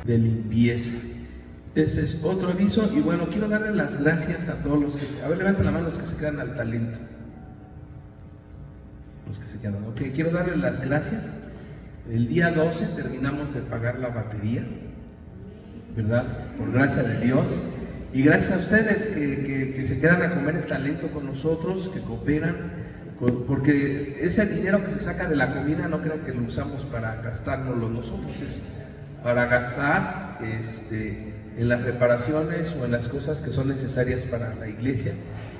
de limpieza. Ese es otro aviso. Y bueno, quiero darle las gracias a todos los que... A ver, levanten la mano los que se quedan al talento. Los que se quedan. Ok, quiero darle las gracias. El día 12 terminamos de pagar la batería, ¿verdad? Por gracia de Dios. Y gracias a ustedes que se quedan a comer el talento con nosotros, que cooperan, porque ese dinero que se saca de la comida no crean que lo usamos para gastárnoslo nosotros, es para gastar en las reparaciones o en las cosas que son necesarias para la iglesia.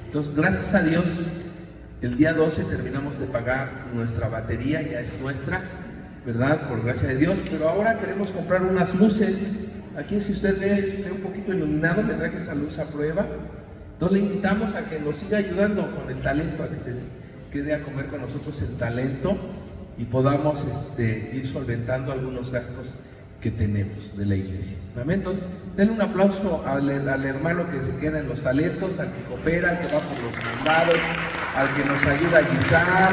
Entonces, gracias a Dios, el día 12 terminamos de pagar nuestra batería, ya es nuestra, ¿verdad? Por gracia de Dios, pero ahora queremos comprar unas luces. Aquí, si usted ve un poquito iluminado, le traje esa luz a prueba. Entonces le invitamos a que nos siga ayudando con el talento, a que se quede a comer con nosotros el talento y podamos ir solventando algunos gastos que tenemos de la iglesia. Amén. Entonces, denle un aplauso al hermano que se queda en los talentos, al que coopera, al que va por los mandados, al que nos ayuda a guisar,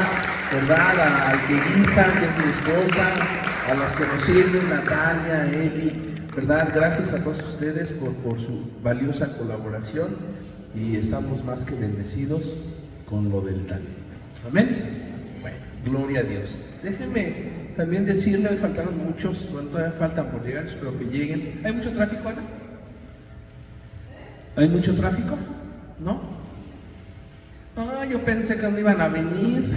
¿verdad? Al que guisa, que es mi esposa, a los que nos sirven, Natalia, Eli, ¿verdad? Gracias a todos ustedes por su valiosa colaboración y estamos más que bendecidos con lo del talento. Amén. Bueno, gloria a Dios. Déjenme también decirle, faltaron muchos, todavía faltan por llegar, espero que lleguen. ¿Hay mucho tráfico, Ana? ¿Hay mucho tráfico? ¿No? Yo pensé que no iban a venir.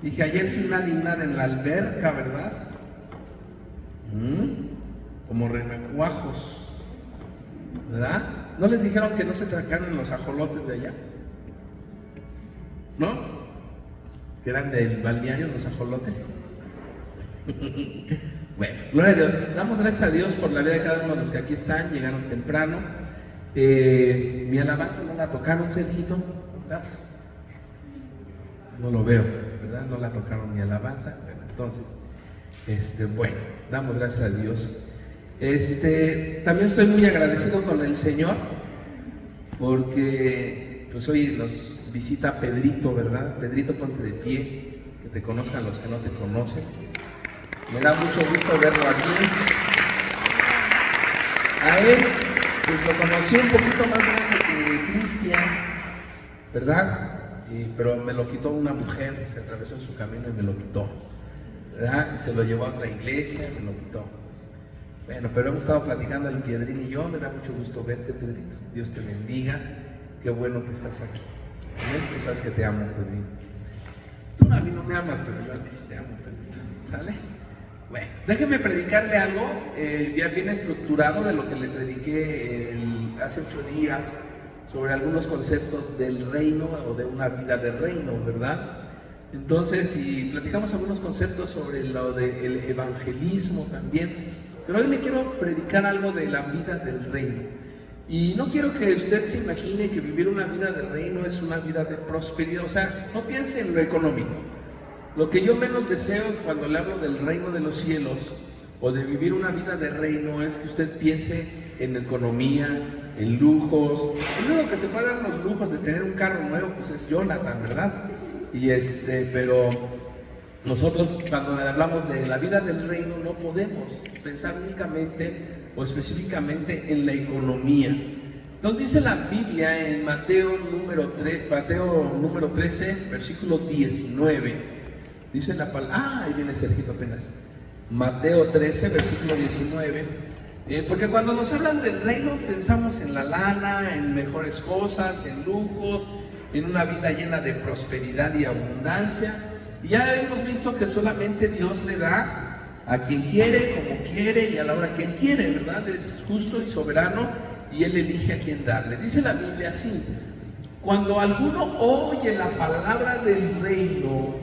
Dije, ayer sí nadie nada en la alberca, ¿verdad? Como renacuajos, ¿verdad? ¿No les dijeron que no se tracaran los ajolotes de allá? ¿No? Que eran del balneario, los ajolotes. Bueno, gloria a Dios. Damos gracias a Dios por la vida de cada uno de los que aquí están, llegaron temprano. Mi alabanza no la tocaron, Sergito. ¿Sabes? No lo veo, ¿verdad? No la tocaron mi alabanza. Bueno, entonces, bueno, damos gracias a Dios. También estoy muy agradecido con el Señor porque pues hoy nos visita Pedrito, ¿verdad? Pedrito, ponte de pie, que te conozcan los que no te conocen. Me da mucho gusto verlo aquí. A él, pues lo conocí un poquito más grande que Cristian, ¿verdad? Pero me lo quitó una mujer, se atravesó en su camino y me lo quitó, ¿verdad? Se lo llevó a otra iglesia, me lo quitó. Bueno, pero hemos estado platicando el Piedrín y yo, me da mucho gusto verte, Pedrito. Dios te bendiga, qué bueno que estás aquí. Amén. Tú sabes que te amo, Pedrito. Tú a mí no me amas, pero yo a ti sí te amo, Pedrito. ¿Sale? Bueno, déjeme predicarle algo ya bien estructurado de lo que le prediqué hace 8 días sobre algunos conceptos del reino o de una vida de reino, ¿verdad? Entonces, si platicamos algunos conceptos sobre lo del evangelismo también, pero hoy le quiero predicar algo de la vida del reino. Y no quiero que usted se imagine que vivir una vida de reino es una vida de prosperidad, o sea, no piense en lo económico. Lo que yo menos deseo cuando le hablo del reino de los cielos o de vivir una vida de reino es que usted piense en economía, en lujos. El único que se puede dar los lujos de tener un carro nuevo pues es Jonathan, ¿verdad? Pero nosotros cuando hablamos de la vida del reino no podemos pensar únicamente o específicamente en la economía. Entonces dice la Biblia en Mateo número 13, versículo 19. Dice la palabra, ahí viene Sergito apenas. Mateo 13, versículo 19. Porque cuando nos hablan del reino pensamos en la lana, en mejores cosas, en lujos, en una vida llena de prosperidad y abundancia. Y ya hemos visto que solamente Dios le da a quien quiere, como quiere y a la hora que Él quiere, ¿verdad? Es justo y soberano y Él elige a quien darle. Dice la Biblia así: cuando alguno oye la palabra del reino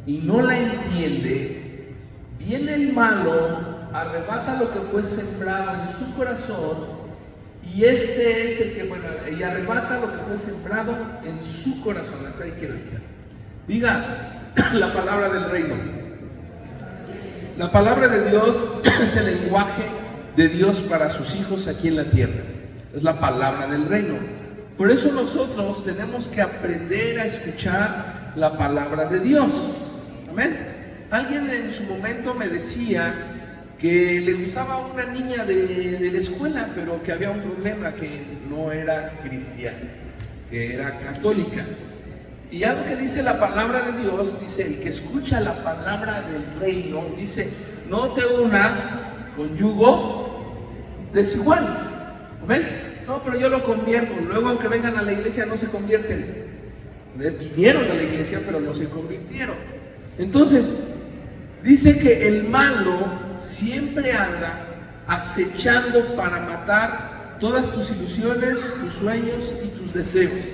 y no la entiende, viene el malo, arrebata lo que fue sembrado en su corazón, y este es el que, y arrebata lo que fue sembrado en su corazón. Hasta ahí quiero ir. Diga la palabra del reino. La palabra de Dios es el lenguaje de Dios para sus hijos aquí en la tierra. Es la palabra del reino. Por eso nosotros tenemos que aprender a escuchar la palabra de Dios. Amén. Alguien en su momento me decía que le gustaba a una niña de la escuela, pero que había un problema, que no era cristiana, que era católica. Y algo que dice la palabra de Dios, dice, el que escucha la palabra del reino, dice, no te unas con yugo desigual. ¿Ven? No, pero yo lo convierto. Luego, aunque vengan a la iglesia, no se convierten. Vinieron a la iglesia, pero no se convirtieron. Entonces, dice que el malo siempre anda acechando para matar todas tus ilusiones, tus sueños y tus deseos.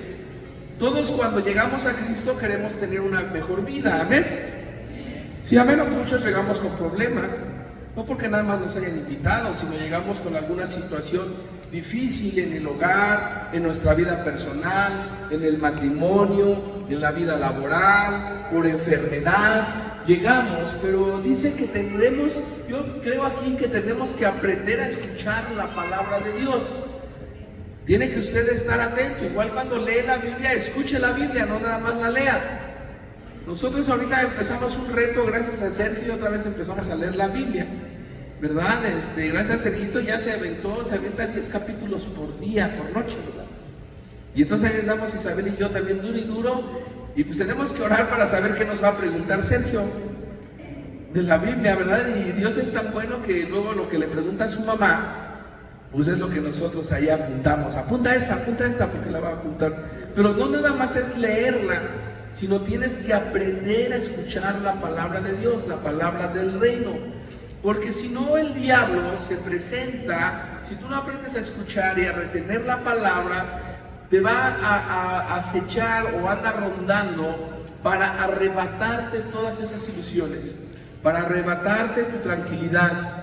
Todos cuando llegamos a Cristo queremos tener una mejor vida, amén. Sí, amén. Muchos llegamos con problemas, no porque nada más nos hayan invitado, sino llegamos con alguna situación difícil en el hogar, en nuestra vida personal, en el matrimonio, en la vida laboral, por enfermedad. Llegamos, pero dice que tendremos, yo creo aquí que tenemos que aprender a escuchar la palabra de Dios. Tiene que usted estar atento, igual cuando lee la Biblia, escuche la Biblia, no nada más la lea. Nosotros ahorita empezamos un reto, gracias a Sergio, otra vez empezamos a leer la Biblia, ¿verdad? Gracias a Sergito ya se avienta 10 capítulos por día, por noche, ¿verdad? Y entonces ahí andamos Isabel y yo también duro y duro, y pues tenemos que orar para saber qué nos va a preguntar Sergio de la Biblia, ¿verdad? Y Dios es tan bueno que luego lo que le pregunta a su mamá, pues es lo que nosotros ahí apuntamos. Apunta esta, porque la va a apuntar. Pero no nada más es leerla, sino tienes que aprender a escuchar la palabra de Dios, la palabra del reino. Porque si no, el diablo se presenta, si tú no aprendes a escuchar y a retener la palabra, te va a acechar o anda rondando para arrebatarte todas esas ilusiones, para arrebatarte tu tranquilidad,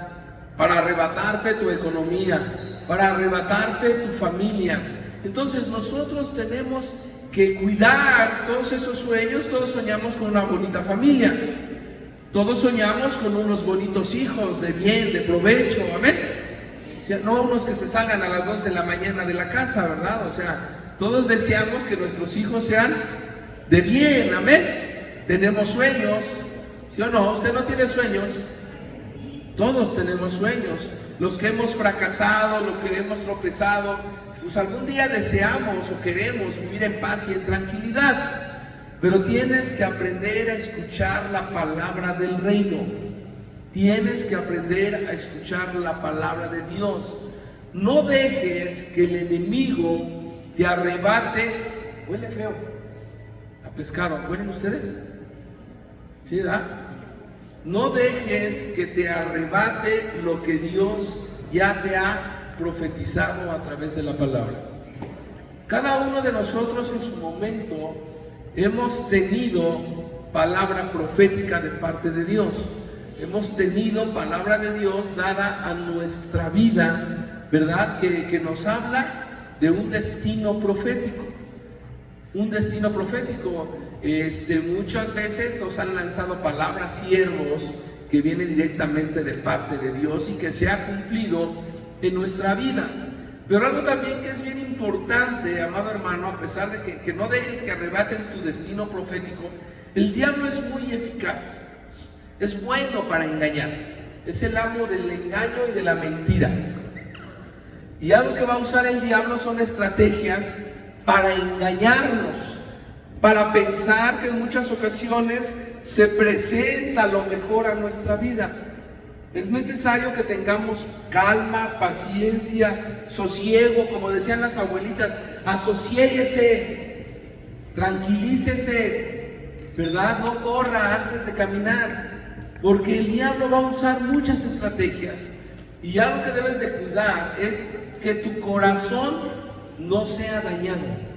para arrebatarte tu economía, para arrebatarte tu familia. Entonces nosotros tenemos que cuidar todos esos sueños. Todos soñamos con una bonita familia, todos soñamos con unos bonitos hijos de bien, de provecho, amén. O sea, no unos que se salgan a las 2 de la mañana de la casa, ¿verdad? O sea, todos deseamos que nuestros hijos sean de bien, amén. Tenemos sueños, ¿sí o no? ¿Usted no tiene sueños? Todos tenemos sueños. Los que hemos fracasado, los que hemos tropezado, pues algún día deseamos o queremos vivir en paz y en tranquilidad. Pero tienes que aprender a escuchar la palabra del reino. Tienes que aprender a escuchar la palabra de Dios. No dejes que el enemigo te arrebate. Huele feo a pescado. ¿Huelen ustedes? ¿Sí, verdad? No dejes que te arrebate lo que Dios ya te ha profetizado a través de la palabra. Cada uno de nosotros en su momento hemos tenido palabra profética de parte de Dios. Hemos tenido palabra de Dios dada a nuestra vida, ¿verdad? Que nos habla de un destino profético. Un destino profético. Muchas veces nos han lanzado palabras siervos que vienen directamente de parte de Dios y que se ha cumplido en nuestra vida. Pero algo también que es bien importante, amado hermano, a pesar de que no dejes que arrebaten tu destino profético, el diablo es muy eficaz, es bueno para engañar, es el amo del engaño y de la mentira. Y algo que va a usar el diablo son estrategias para engañarnos, para pensar que en muchas ocasiones se presenta lo mejor a nuestra vida. Es necesario que tengamos calma, paciencia, sosiego, como decían las abuelitas, asosiéguese, tranquilícese, ¿verdad? No corra antes de caminar, porque el diablo va a usar muchas estrategias. Y algo que debes de cuidar es que tu corazón no sea dañado.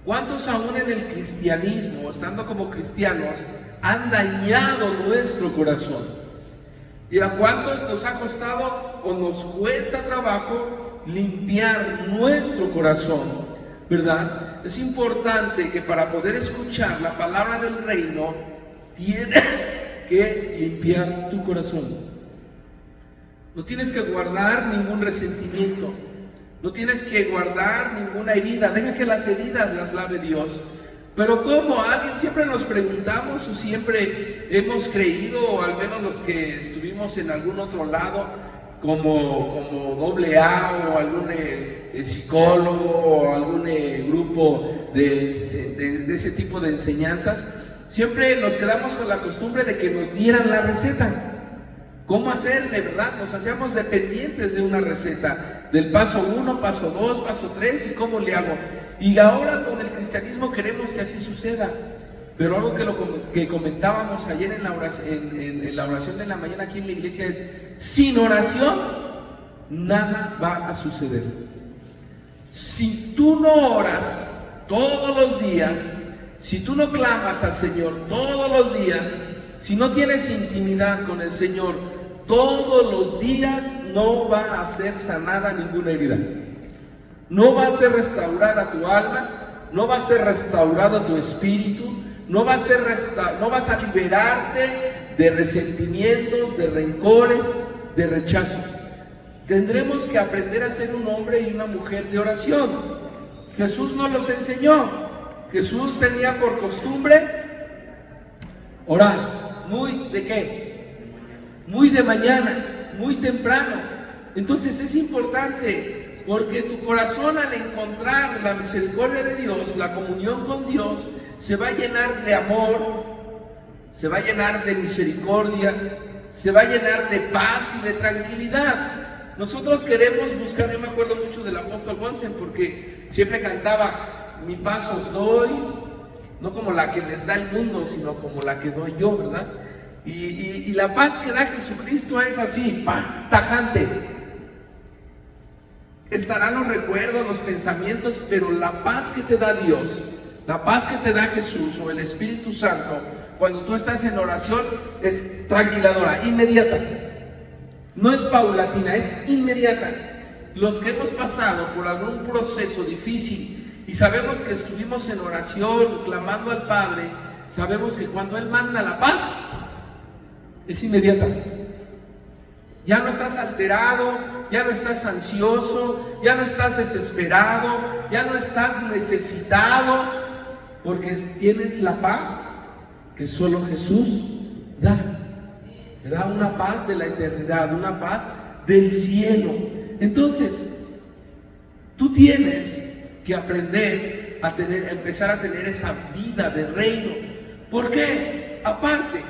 ¿Cuántos aún en el cristianismo, estando como cristianos, han dañado nuestro corazón? ¿Y a cuántos nos ha costado o nos cuesta trabajo limpiar nuestro corazón? ¿Verdad? Es importante que para poder escuchar la palabra del reino, tienes que limpiar tu corazón. No tienes que guardar ningún resentimiento. No tienes que guardar ninguna herida. Deja que las heridas las lave Dios. Pero ¿cómo? Alguien siempre nos preguntamos o siempre hemos creído, o al menos los que estuvimos en algún otro lado, como AA o algún psicólogo o algún grupo de ese tipo de enseñanzas, siempre nos quedamos con la costumbre de que nos dieran la receta. ¿Cómo hacerle, verdad? Nos hacíamos dependientes de una receta, del paso 1, paso 2, paso 3 y cómo le hago. Y ahora con el cristianismo queremos que así suceda. Pero algo que comentábamos ayer en la oración de la mañana aquí en la iglesia es: sin oración nada va a suceder. Si tú no oras todos los días, si tú no clamas al Señor todos los días, si no tienes intimidad con el Señor todos los días, no va a ser sanada ninguna herida. No va a ser restaurada tu alma, no va a ser restaurado tu espíritu, no vas a liberarte de resentimientos, de rencores, de rechazos. Tendremos que aprender a ser un hombre y una mujer de oración. Jesús nos los enseñó. Jesús tenía por costumbre orar. ¿Muy de qué? Muy de mañana, muy temprano. Entonces es importante, porque tu corazón, al encontrar la misericordia de Dios, la comunión con Dios, se va a llenar de amor, se va a llenar de misericordia, se va a llenar de paz y de tranquilidad. Nosotros queremos buscar, yo me acuerdo mucho del apóstol Bonsen, porque siempre cantaba: mi paz os doy, no como la que les da el mundo, sino como la que doy yo, ¿verdad? Y la paz que da Jesucristo es así, tajante. Estarán los recuerdos, los pensamientos, pero la paz que te da Dios, la paz que te da Jesús o el Espíritu Santo, cuando tú estás en oración, es tranquiladora, inmediata. No es paulatina, es inmediata. Los que hemos pasado por algún proceso difícil y sabemos que estuvimos en oración, clamando al Padre, sabemos que cuando Él manda la paz, es inmediata. Ya no estás alterado, ya no estás ansioso, ya no estás desesperado, ya no estás necesitado, porque tienes la paz que solo Jesús da. Te da una paz de la eternidad, una paz del cielo. Entonces, tú tienes que aprender a empezar a tener esa vida de reino. ¿Por qué? Aparte,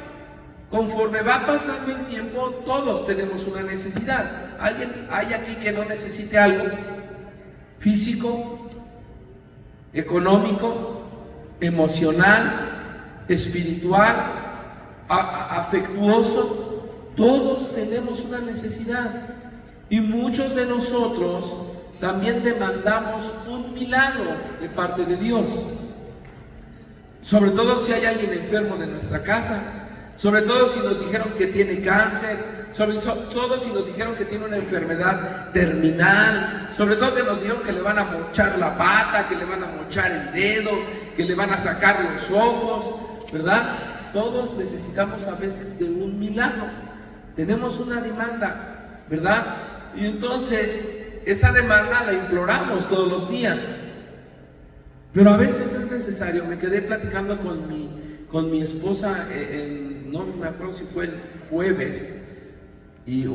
conforme va pasando el tiempo, todos tenemos una necesidad. ¿Alguien hay aquí que no necesite algo? Físico, económico, emocional, espiritual, afectuoso. Todos tenemos una necesidad. Y muchos de nosotros también demandamos un milagro de parte de Dios. Sobre todo si hay alguien enfermo de nuestra casa, sobre todo si nos dijeron que tiene cáncer, sobre todo si nos dijeron que tiene una enfermedad terminal, sobre todo que nos dijeron que le van a mochar la pata, que le van a mochar el dedo, que le van a sacar los ojos, ¿verdad? Todos necesitamos a veces de un milagro. Tenemos una demanda, ¿verdad? Y entonces esa demanda la imploramos todos los días. Pero a veces es necesario. Me quedé platicando con mi esposa, no me acuerdo si fue el jueves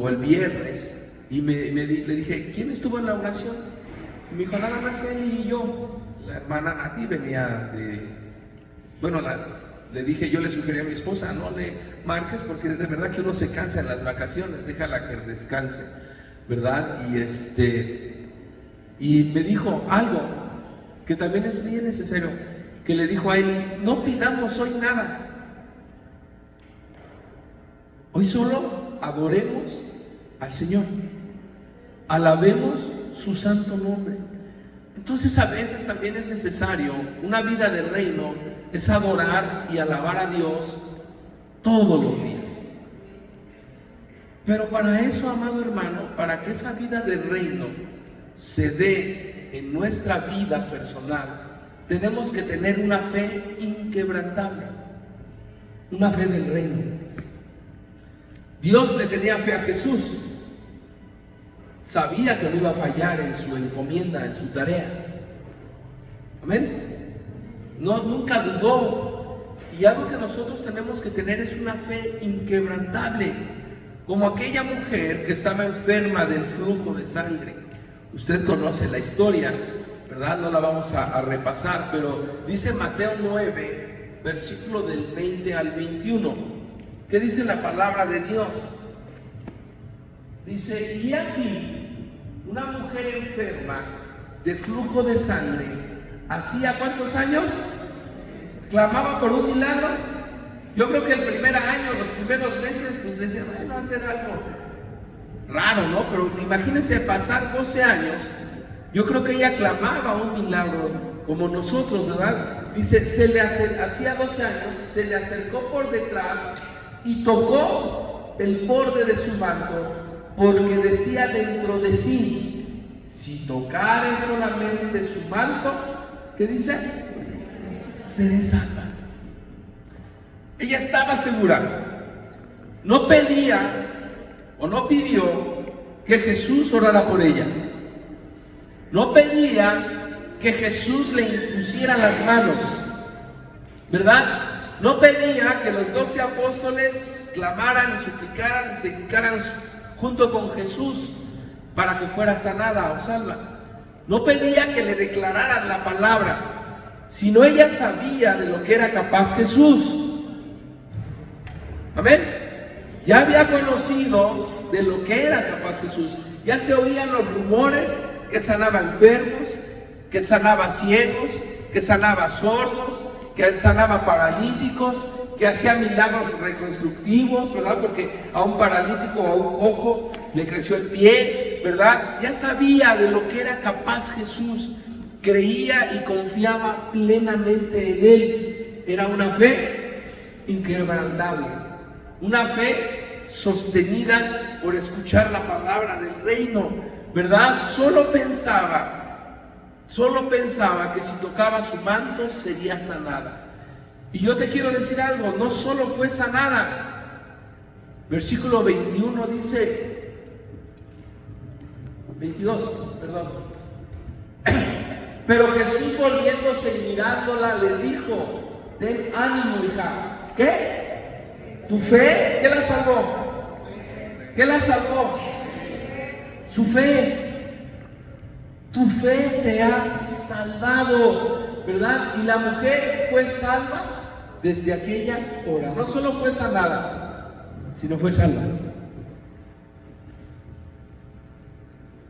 o el viernes, y le dije: ¿quién estuvo en la oración? Y me dijo: nada más él y yo. La hermana Nati venía le dije, yo le sugerí a mi esposa: no le marques, porque de verdad que uno se cansa en las vacaciones, déjala que descanse, ¿verdad? Y me dijo algo que también es bien necesario, que le dijo a Eli: no pidamos hoy nada, hoy solo adoremos al Señor, alabemos su santo nombre. Entonces a veces también es necesario, una vida de reino es adorar y alabar a Dios todos los días. Pero para eso, amado hermano, para que esa vida de reino se dé en nuestra vida personal, tenemos que tener una fe inquebrantable, una fe del reino. Dios le tenía fe a Jesús, sabía que no iba a fallar en su encomienda, en su tarea. Amén. No, nunca dudó. Y algo que nosotros tenemos que tener es una fe inquebrantable, como aquella mujer que estaba enferma del flujo de sangre. Usted conoce la historia, ¿verdad? No la vamos a repasar, pero dice Mateo 9, versículo del 20 al 21. ¿Qué dice la palabra de Dios? Dice, y aquí una mujer enferma de flujo de sangre, ¿hacía cuántos años? Clamaba por un milagro. Yo creo que el primer año, los primeros meses, pues decía, bueno, va a ser algo raro, ¿no? Pero imagínense pasar 12 años. Yo creo que ella clamaba un milagro como nosotros, ¿verdad? Dice, hacía 12 años, se le acercó por detrás y tocó el borde de su manto, porque decía dentro de sí, si tocare solamente su manto, ¿qué dice? Seré salva. Ella estaba segura. No pedía o no pidió que Jesús orara por ella. No pedía que Jesús le impusiera las manos, ¿verdad? No pedía que los 12 apóstoles clamaran y suplicaran y se hincaran junto con Jesús para que fuera sanada o salva. No pedía que le declararan la palabra, sino ella sabía de lo que era capaz Jesús. Amén. Ya había conocido de lo que era capaz Jesús. Ya se oían los rumores que sanaba enfermos, que sanaba ciegos, que sanaba sordos, que sanaba paralíticos, que hacía milagros reconstructivos, ¿verdad? Porque a un paralítico o a un cojo le creció el pie, ¿verdad? Ya sabía de lo que era capaz Jesús. Creía y confiaba plenamente en Él. Era una fe inquebrantable, una fe sostenida por escuchar la palabra del reino, ¿verdad? Solo pensaba que si tocaba su manto sería sanada. Y yo te quiero decir algo, no solo fue sanada. Versículo 21 dice, 22, perdón. Pero Jesús, volviéndose y mirándola, le dijo, ten ánimo, hija. ¿Qué? ¿Tu fe? ¿Qué la salvó? ¿Qué la salvó? Su fe. Tu fe te ha salvado, ¿verdad? Y la mujer fue salva desde aquella hora. No solo fue sanada, sino fue salva.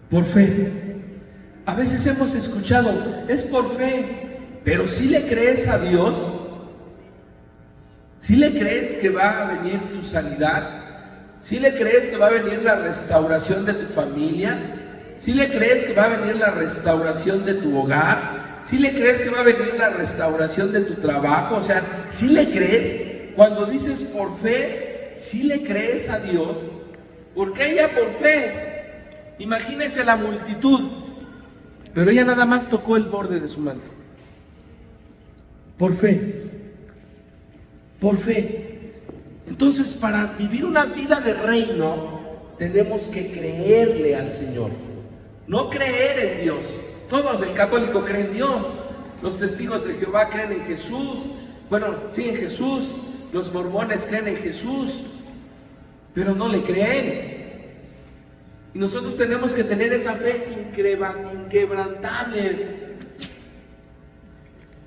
Por fe. A veces hemos escuchado, es por fe, pero si le crees a Dios, si le crees que va a venir tu sanidad, si le crees que va a venir la restauración de tu familia, si le crees que va a venir la restauración de tu hogar, si le crees que va a venir la restauración de tu trabajo, o sea, si le crees, cuando dices por fe, si le crees a Dios, porque ella por fe, imagínese la multitud, pero ella nada más tocó el borde de su manto. Por fe. Por fe. Entonces, para vivir una vida de reino, tenemos que creerle al Señor. No creer en Dios. Todos, el católico cree en Dios. Los testigos de Jehová creen en Jesús. Bueno, sí, en Jesús. Los mormones creen en Jesús, pero no le creen. Y nosotros tenemos que tener esa fe inquebrantable.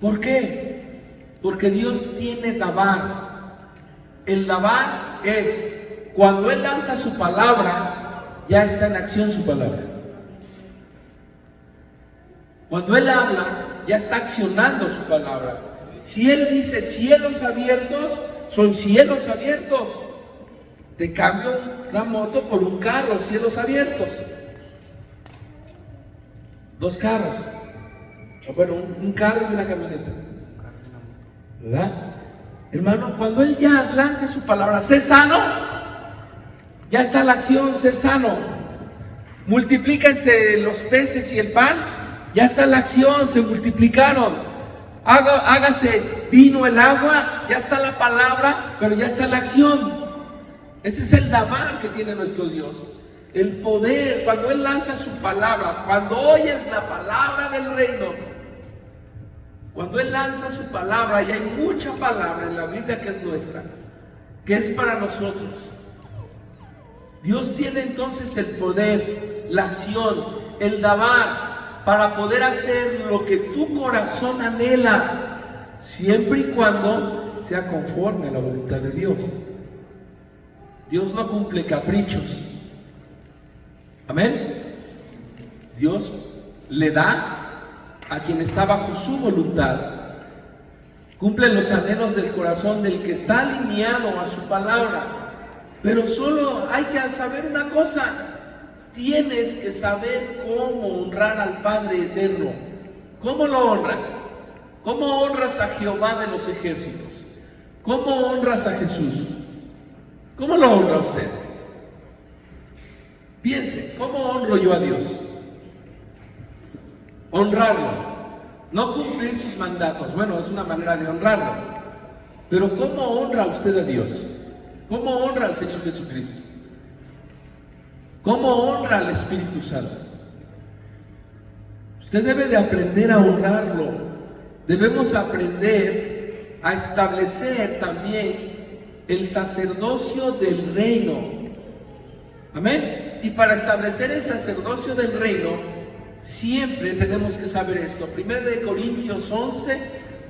¿Por qué? Porque Dios tiene dabar. El dabar es cuando Él lanza su palabra, ya está en acción su palabra. Cuando Él habla, ya está accionando su palabra. Si Él dice cielos abiertos, son cielos abiertos. Te cambio la moto por un carro, cielos abiertos. 2 carros. Bueno, un carro y una camioneta. ¿Verdad? Hermano, cuando Él ya lance su palabra, sé sano, ya está la acción, ser sano. Multiplíquense los peces y el pan, ya está la acción, se multiplicaron. Hágase vino el agua, ya está la palabra, pero ya está la acción. Ese es el dabar que tiene nuestro Dios. El poder, cuando Él lanza su palabra, cuando oyes la palabra del reino, Cuando Él lanza su palabra, y hay mucha palabra en la Biblia que es nuestra, que es para nosotros, Dios tiene entonces el poder, la acción, el dabar, para poder hacer lo que tu corazón anhela, siempre y cuando sea conforme a la voluntad de Dios. Dios no cumple caprichos. Amén. Dios le da a quien está bajo su voluntad, cumple los anhelos del corazón del que está alineado a su palabra. Pero solo hay que saber una cosa: tienes que saber cómo honrar al Padre Eterno. ¿Cómo lo honras? ¿Cómo honras a Jehová de los ejércitos? ¿Cómo honras a Jesús? ¿Cómo lo honra usted? Piense, ¿cómo honro yo a Dios? Honrarlo, no cumplir sus mandatos. Bueno, es una manera de honrarlo. Pero ¿cómo honra usted a Dios? ¿Cómo honra al Señor Jesucristo? ¿Cómo honra al Espíritu Santo? Usted debe de aprender a honrarlo. Debemos aprender a establecer también el sacerdocio del reino. Amén. Y para establecer el sacerdocio del reino, siempre tenemos que saber esto. Primera de Corintios 11,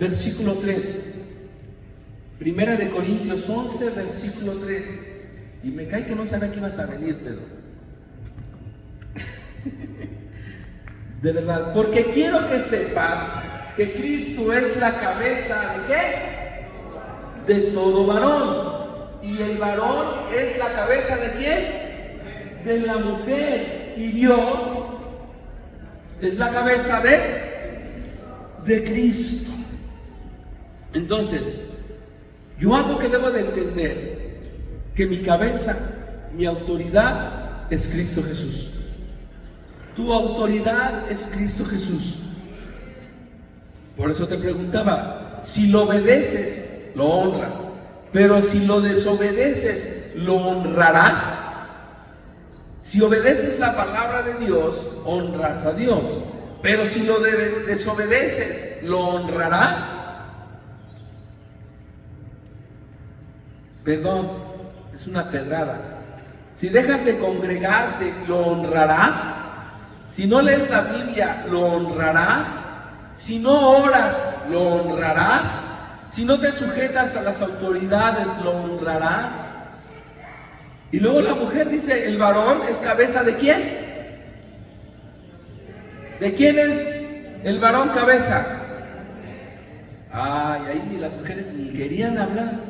versículo 3. Primera de Corintios 11, versículo 3. Y me cae que no sabía que ibas a venir, Pedro. De verdad, porque quiero que sepas que Cristo es la cabeza ¿de qué? De todo varón. Y el varón es la cabeza ¿de quién? De la mujer. Y Dios es la cabeza de Cristo. Entonces, yo algo que debo de entender, que mi cabeza, mi autoridad es Cristo Jesús. Tu autoridad es Cristo Jesús. Por eso te preguntaba, si lo obedeces, lo honras. Pero si lo desobedeces, ¿lo honrarás? Si obedeces la palabra de Dios, honras a Dios. Pero si lo desobedeces, ¿lo honrarás? Perdón, es una pedrada. Si dejas de congregarte, ¿lo honrarás? Si no lees la Biblia, ¿lo honrarás? Si no oras, ¿lo honrarás? Si no te sujetas a las autoridades, ¿lo honrarás? Y luego la mujer dice, el varón es cabeza ¿de quién? ¿De quién es el varón cabeza? Ay, ahí ni las mujeres ni querían hablar,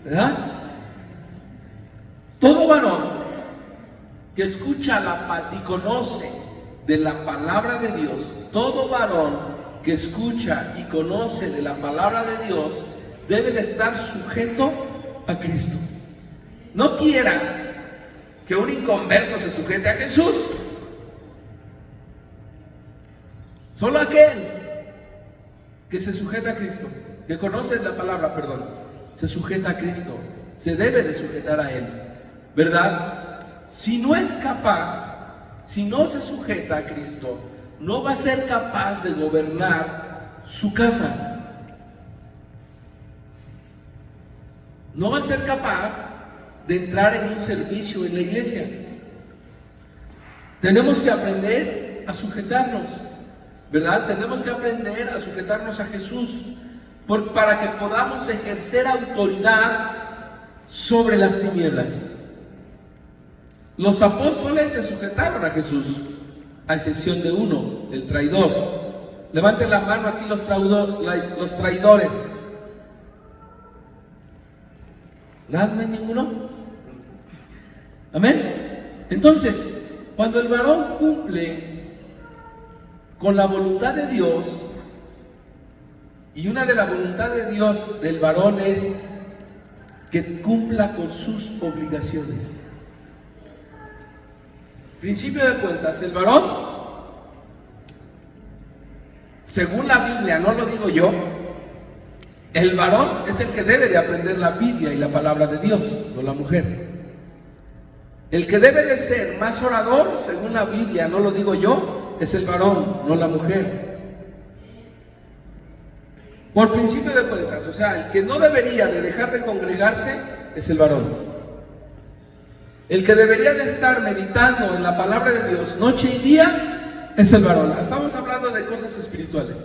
¿verdad? Todo varón que escucha y conoce de la palabra de Dios, todo varón que escucha y conoce de la palabra de Dios, debe de estar sujeto a Cristo. No quieras que un inconverso se sujete a Jesús. Solo aquel que se sujeta a Cristo, que conoce la palabra, perdón, se sujeta a Cristo, se debe de sujetar a Él, ¿verdad? Si no es capaz, si no se sujeta a Cristo, no va a ser capaz de gobernar su casa. No va a ser capaz de entrar en un servicio en la iglesia. Tenemos que aprender a sujetarnos, ¿verdad? Tenemos que aprender a sujetarnos a Jesús para que podamos ejercer autoridad sobre las tinieblas. Los apóstoles se sujetaron a Jesús, a excepción de uno, el traidor. Levanten la mano aquí los traidores. ¿No hay ninguno? Amén. Entonces, cuando el varón cumple con la voluntad de Dios, y una de la voluntad de Dios del varón es que cumpla con sus obligaciones. Principio de cuentas, el varón, según la Biblia, no lo digo yo, el varón es el que debe de aprender la Biblia y la palabra de Dios, no la mujer. El que debe de ser más orador, según la Biblia, no lo digo yo, es el varón, no la mujer. Por principio de cuentas, o sea, el que no debería de dejar de congregarse es el varón. El que debería de estar meditando en la palabra de Dios noche y día es el varón. Estamos hablando de cosas espirituales.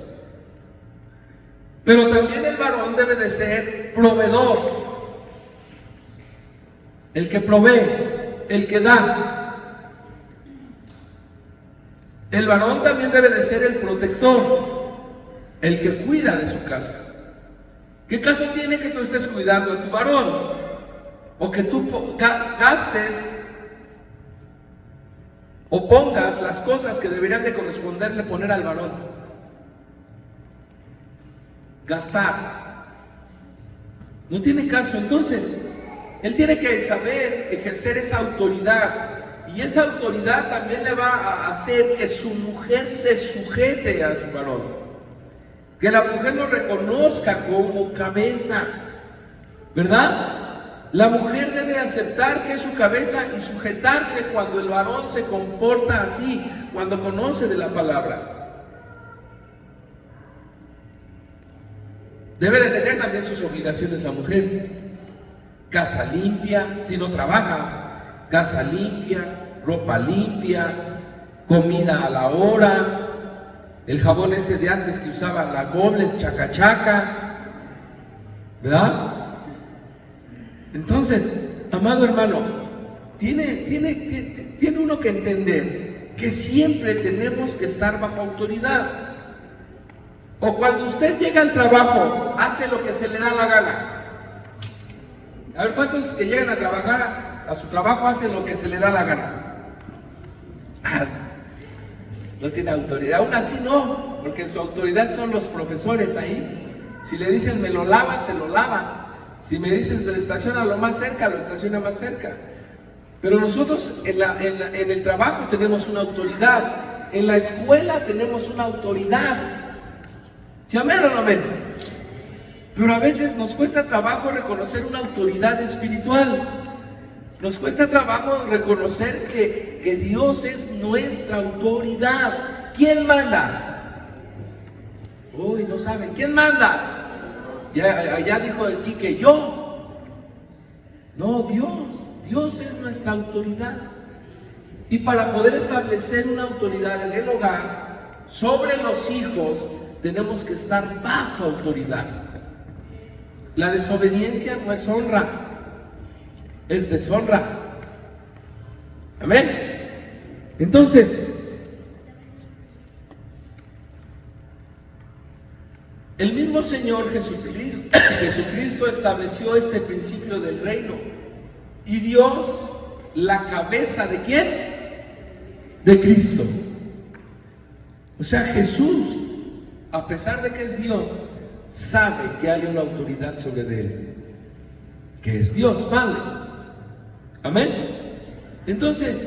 Pero también el varón debe de ser proveedor. El que provee, el que da. El varón también debe de ser el protector, el que cuida de su casa. ¿Qué caso tiene que tú estés cuidando a tu varón? O que tú gastes o pongas las cosas que deberían de corresponderle poner al varón. Gastar. No tiene caso. Entonces, él tiene que saber ejercer esa autoridad. Y esa autoridad también le va a hacer que su mujer se sujete a su varón. Que la mujer lo reconozca como cabeza. ¿Verdad? La mujer debe aceptar que es su cabeza y sujetarse cuando el varón se comporta así, cuando conoce de la palabra. Debe de tener también sus obligaciones la mujer. Casa limpia, si no trabaja, casa limpia, ropa limpia, comida a la hora, el jabón ese de antes que usaban la Gobles, chaca chaca, ¿verdad? Entonces, amado hermano, tiene uno que entender que siempre tenemos que estar bajo autoridad. O cuando usted llega al trabajo, hace lo que se le da la gana. A ver, ¿cuántos que llegan a trabajar a su trabajo hacen lo que se le da la gana? No tiene autoridad. Aún así no, porque su autoridad son los profesores ahí. Si le dicen me lo lava, se lo lava. Si me dices lo estaciona lo más cerca, lo estaciona más cerca. Pero nosotros en el trabajo tenemos una autoridad. En la escuela tenemos una autoridad. ¿Sí amén o no amén? Pero a veces nos cuesta trabajo reconocer una autoridad espiritual. Nos cuesta trabajo reconocer que Dios es nuestra autoridad. ¿Quién manda? Uy, no saben. ¿Quién manda? Ya dijo aquí que yo. No, Dios. Dios es nuestra autoridad. Y para poder establecer una autoridad en el hogar, sobre los hijos, tenemos que estar bajo autoridad. La desobediencia no es honra, es deshonra. Amén. Entonces, el mismo Señor Jesucristo estableció este principio del reino. Y Dios, la cabeza ¿de quién? De Cristo. O sea, Jesús, a pesar de que es Dios, sabe que hay una autoridad sobre él, que es Dios Padre. Amén. Entonces,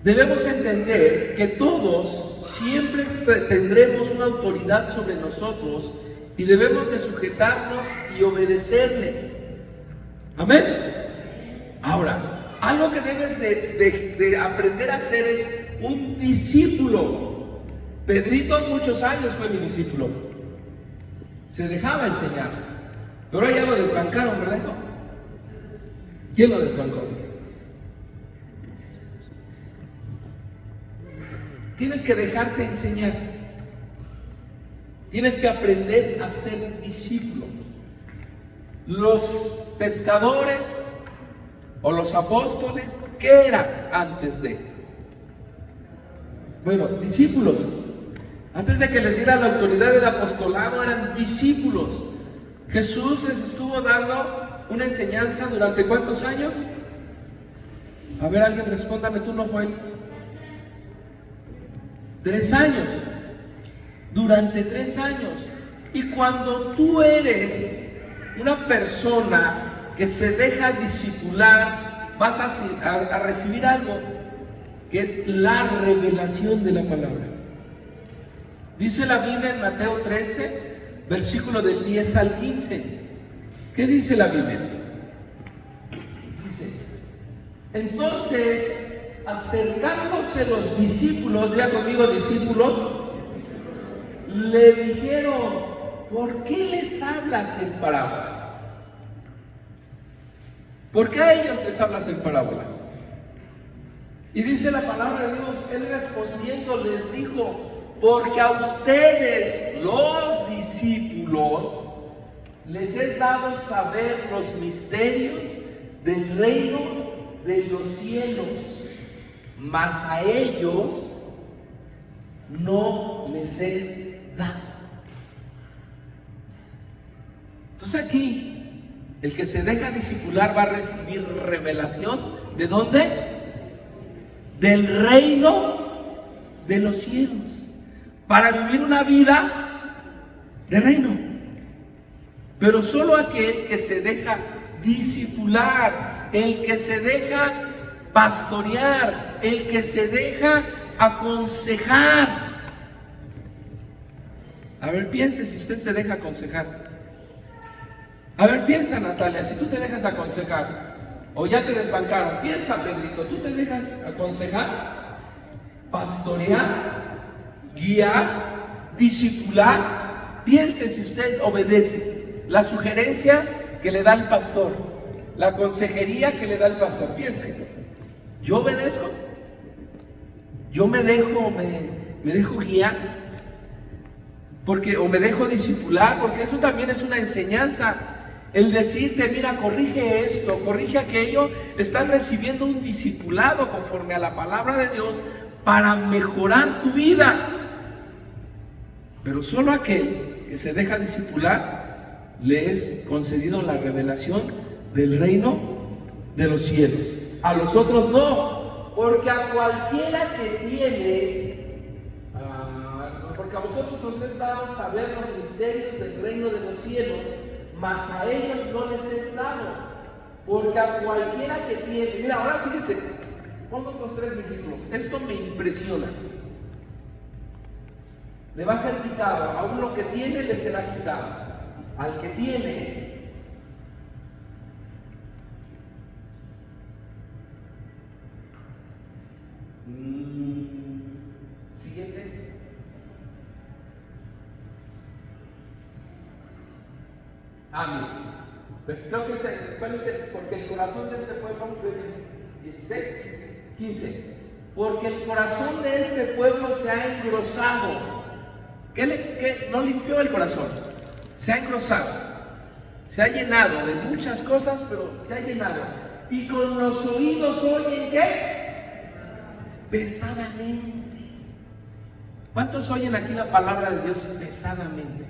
debemos entender que todos siempre tendremos una autoridad sobre nosotros y debemos de sujetarnos y obedecerle. Amén. Ahora, algo que debes de aprender a hacer es un discípulo. Pedrito muchos años fue mi discípulo. Se dejaba enseñar. Pero ya lo desbancaron, ¿verdad? ¿Quién lo desbancó? Tienes que dejarte enseñar. Tienes que aprender a ser discípulo. Los pescadores o los apóstoles, ¿qué eran antes de? Bueno, discípulos. Antes de que les diera la autoridad del apostolado, eran discípulos. Jesús les estuvo dando una enseñanza durante ¿cuántos años? A ver, alguien respóndame, tú no fue. 3 años. Durante 3 años. Y cuando tú eres una persona que se deja discipular, vas a recibir algo que es la revelación de la palabra. Dice la Biblia en Mateo 13, versículo del 10 al 15. ¿Qué dice la Biblia? Dice: entonces, acercándose los discípulos, diga conmigo discípulos, le dijeron: ¿por qué les hablas en parábolas? ¿Por qué a ellos les hablas en parábolas? Y dice la palabra de Dios, él respondiendo les dijo: porque a ustedes, los discípulos, les es dado saber los misterios del reino de los cielos, mas a ellos no les es dado. Entonces aquí, el que se deja discipular va a recibir revelación. ¿De dónde? Del reino de los cielos, para vivir una vida de reino. Pero solo aquel que se deja discipular, el que se deja pastorear, el que se deja aconsejar. A ver, piense si usted se deja aconsejar. A ver, piensa, Natalia, si tú te dejas aconsejar o ya te desbancaron. Piensa, Pedrito, ¿tú te dejas aconsejar, pastorear, guiar, discipular? Piense si usted obedece las sugerencias que le da el pastor, la consejería que le da el pastor. Piense, ¿yo obedezco? ¿Yo me dejo guiar? Porque, o me dejo discipular, porque eso también es una enseñanza. El decirte: mira, corrige esto, corrige aquello, estás recibiendo un discipulado conforme a la palabra de Dios para mejorar tu vida. Pero solo aquel que se deja discipular le es concedido la revelación del reino de los cielos. A los otros no, porque a cualquiera que tiene, porque a vosotros os es dado saber los misterios del reino de los cielos, mas a ellos no les es dado, porque a cualquiera que tiene. Mira, ahora fíjense, pongo otros 3 versículos. Esto me impresiona. Le va a ser quitado, a uno que tiene le será quitado, al que tiene siguiente. Amén. Pues creo que ¿cuál es el? Porque el corazón de este pueblo, 16, 15. Porque el corazón de este pueblo se ha engrosado. ¿Qué no limpió el corazón? Se ha engrosado. Se ha llenado de muchas cosas, pero se ha llenado. Y con los oídos oyen ¿qué? Pesadamente. ¿Cuántos oyen aquí la palabra de Dios pesadamente?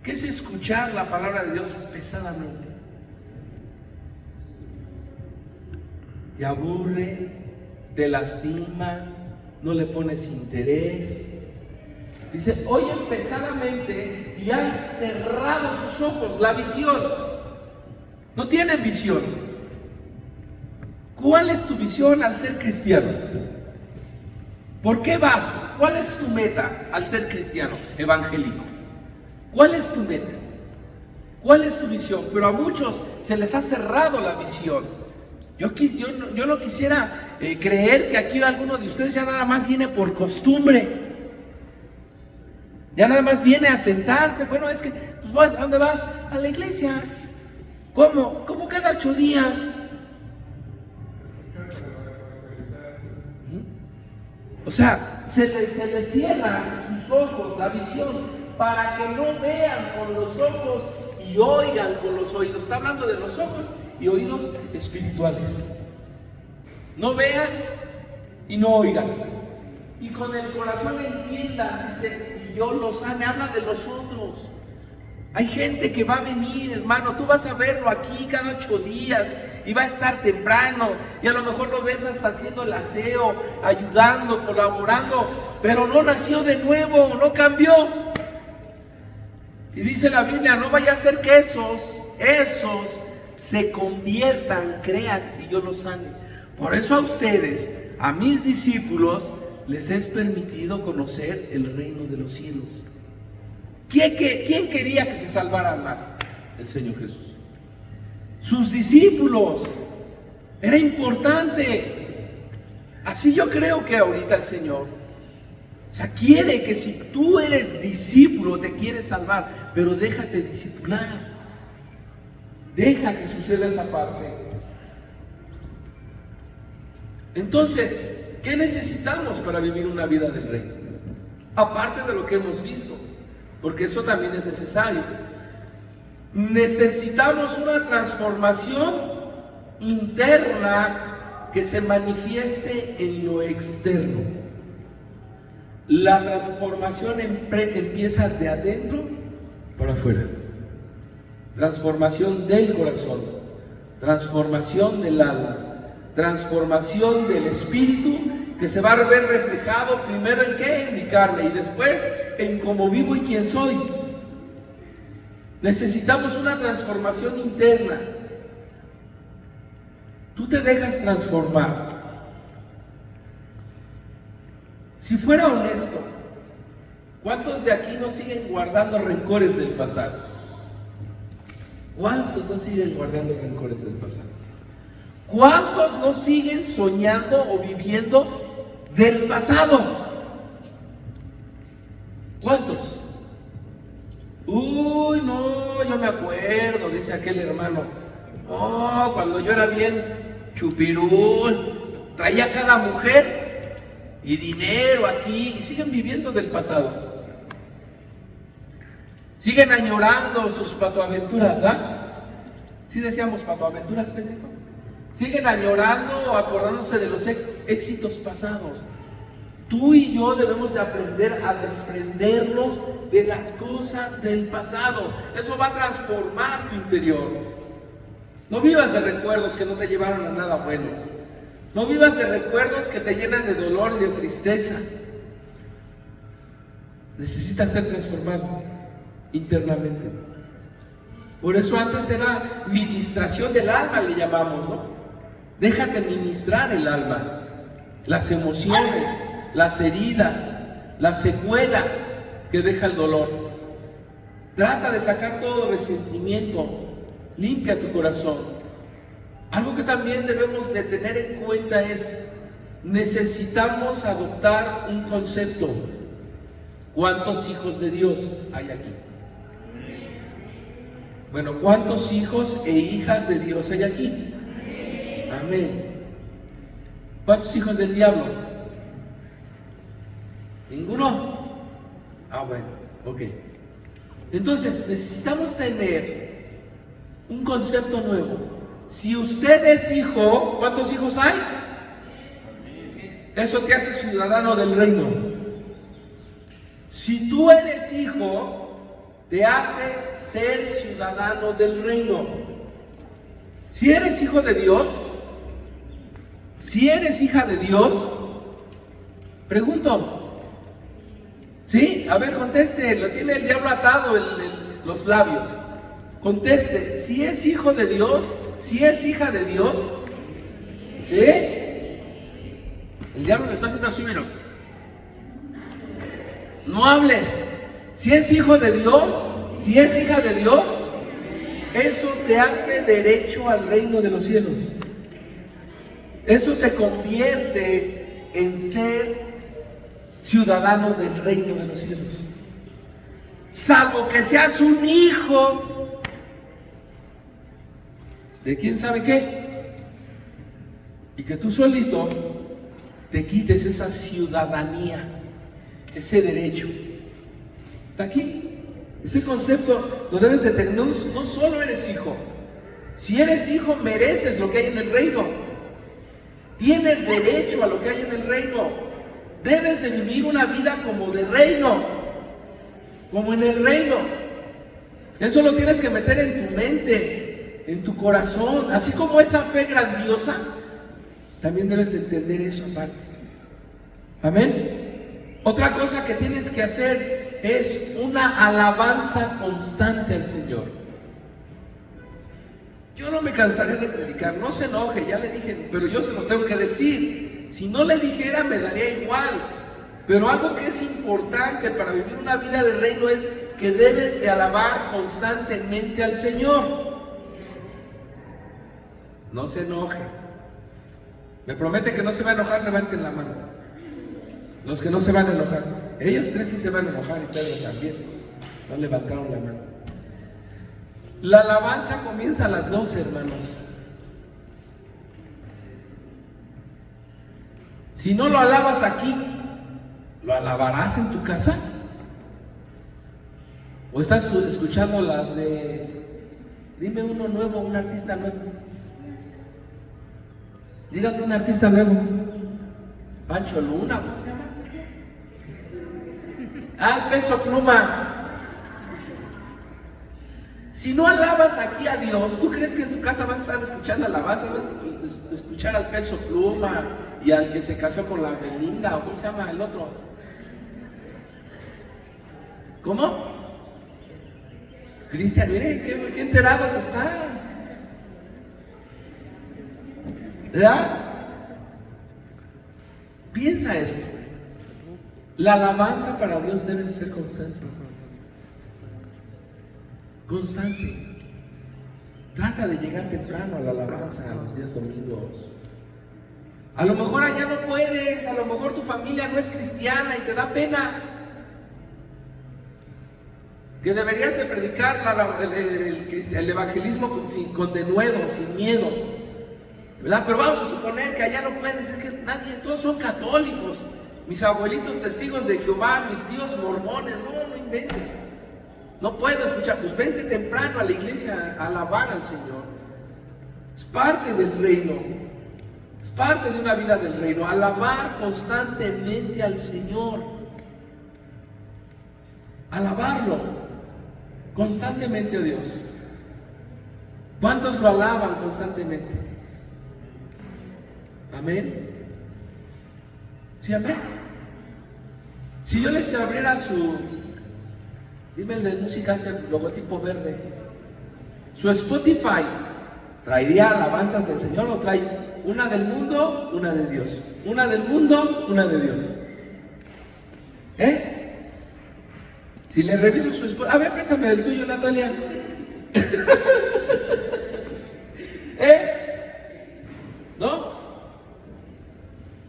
¿Qué es escuchar la palabra de Dios pesadamente? Te aburre, te lastima, no le pones interés. Dice: oyen pesadamente y han cerrado sus ojos, la visión. No tienen visión. ¿Cuál es tu visión al ser cristiano? ¿Por qué vas? ¿Cuál es tu meta al ser cristiano evangélico? ¿Cuál es tu meta? ¿Cuál es tu visión? Pero a muchos se les ha cerrado la visión. Yo no quisiera creer que aquí alguno de ustedes ya nada más viene por costumbre. Ya nada más viene a sentarse. Bueno, es que, pues, ¿a dónde vas? A la iglesia. ¿Cómo? Como cada 8 días. O sea, se les cierran sus ojos, la visión, para que no vean con los ojos y oigan con los oídos. Está hablando de los ojos y oídos espirituales. No vean y no oigan. Y con el corazón entiendan, dice, y yo los sane. Habla de los otros. Hay gente que va a venir, hermano, tú vas a verlo aquí cada 8 días y va a estar temprano y a lo mejor lo ves hasta haciendo el aseo, ayudando, colaborando, pero no nació de nuevo, no cambió. Y dice la Biblia: no vaya a ser que esos se conviertan, crean y yo los sane. Por eso a ustedes, a mis discípulos, les es permitido conocer el reino de los cielos. ¿Quién quería que se salvaran más? El Señor Jesús. Sus discípulos. Era importante. Así yo creo que ahorita el Señor O sea, quiere que si tú eres discípulo, te quiere salvar, pero déjate discipular. Deja que suceda esa parte. Entonces, ¿qué necesitamos para vivir una vida del reino? Aparte de lo que hemos visto, porque eso también es necesario. Necesitamos una transformación interna que se manifieste en lo externo. La transformación empieza de adentro para afuera. Transformación del corazón, transformación del alma, transformación del espíritu, que se va a ver reflejado primero en qué, en mi carne, y después en cómo vivo y quién soy. Necesitamos una transformación interna. Tú te dejas transformar. Si fuera honesto, ¿cuántos de aquí no siguen guardando rencores del pasado? ¿Cuántos no siguen guardando rencores del pasado? ¿Cuántos no siguen soñando o viviendo del pasado? ¿Cuántos? Uy, no, yo me acuerdo, dice aquel hermano. Oh, cuando yo era bien chupirul, traía cada mujer y dinero aquí, y siguen viviendo del pasado. Siguen añorando sus patoaventuras, ¿ah? ¿Sí decíamos patoaventuras, Pedrito? Siguen añorando, acordándose de los éxitos pasados. Tú y yo debemos de aprender a desprendernos de las cosas del pasado. Eso va a transformar tu interior. No vivas de recuerdos que no te llevaron a nada bueno. No vivas de recuerdos que te llenan de dolor y de tristeza. Necesitas ser transformado internamente. Por eso antes era ministración del alma, le llamamos, ¿no? Déjate ministrar el alma, las emociones, las heridas, las secuelas que deja el dolor. Trata de sacar todo resentimiento, limpia tu corazón. Algo que también debemos de tener en cuenta es, necesitamos adoptar un concepto. ¿Cuántos hijos de Dios hay aquí? Bueno, ¿cuántos hijos e hijas de Dios hay aquí? Amén. ¿Cuántos hijos del diablo? ¿Ninguno? Ah, bueno, ok. Entonces, necesitamos tener un concepto nuevo. Si usted es hijo, ¿cuántos hijos hay? Eso te hace ciudadano del reino. Si tú eres hijo, te hace ser ciudadano del reino. Si eres hijo de Dios, si eres hija de Dios, pregunto, ¿sí? A ver, conteste, lo tiene el diablo atado en los labios. Conteste, si es hijo de Dios, si es hija de Dios, ¿sí? El diablo le está haciendo así, mira. No hables. Si es hijo de Dios, si es hija de Dios, eso te hace derecho al reino de los cielos. Eso te convierte en ser ciudadano del reino de los cielos. Salvo que seas un hijo de quién sabe qué, y que tú solito te quites esa ciudadanía, ese derecho. ¿Está aquí? Ese concepto lo debes de tener. No solo eres hijo. Si eres hijo, mereces lo que hay en el reino. Tienes derecho a lo que hay en el reino. Debes de vivir una vida como de reino, como en el reino. Eso lo tienes que meter en tu mente, en tu corazón. Así como esa fe grandiosa, también debes de entender eso aparte. Amén. Otra cosa que tienes que hacer es una alabanza constante al Señor. Yo no me cansaré de predicar, no se enoje, ya le dije, pero yo se lo tengo que decir. Si no le dijera, me daría igual. Pero algo que es importante para vivir una vida de reino es que debes de alabar constantemente al Señor. No se enoje. Me promete que no se va a enojar, levanten la mano. Los que no se van a enojar. Ellos tres sí se van a enojar y Pedro también. No levantaron la mano. La alabanza comienza a las 12, hermanos. Si no lo alabas aquí, ¿lo alabarás en tu casa? ¿O estás escuchando las de... Dime uno nuevo, un artista nuevo? Dígame un artista nuevo. Pancho Luna, ¿cómo se llama? Ah, Peso Pluma. Si no alabas aquí a Dios, ¿tú crees que en tu casa vas a estar escuchando alabanzas? ¿Vas a escuchar al Peso Pluma y al que se casó con la Belinda? ¿O cómo se llama el otro? ¿Cómo? Cristian, miren, qué enterados están. ¿Verdad? Piensa esto. La alabanza para Dios debe de ser constante. Constante. Trata de llegar temprano a la alabanza a los días domingos. A lo mejor allá no puedes, a lo mejor tu familia no es cristiana y te da pena. Que deberías de predicar el evangelismo con denuedo, sin miedo, ¿verdad? Pero vamos a suponer que allá no puedes, es que nadie, todos son católicos, mis abuelitos testigos de Jehová, mis tíos mormones, no inventes, no puedo escuchar, pues vente temprano a la iglesia a alabar al Señor, es parte del reino, es parte de una vida del reino, alabar constantemente al Señor, alabarlo constantemente a Dios. ¿Cuántos lo alaban constantemente? Amén. ¿Sí, amén? Si yo les abriera dime el de música, ese logotipo verde, su Spotify, ¿traería alabanzas del Señor o trae una del mundo, una de Dios? Una del mundo, una de Dios. Si le reviso su Spotify, a ver, préstame el tuyo, Natalia. ¿No?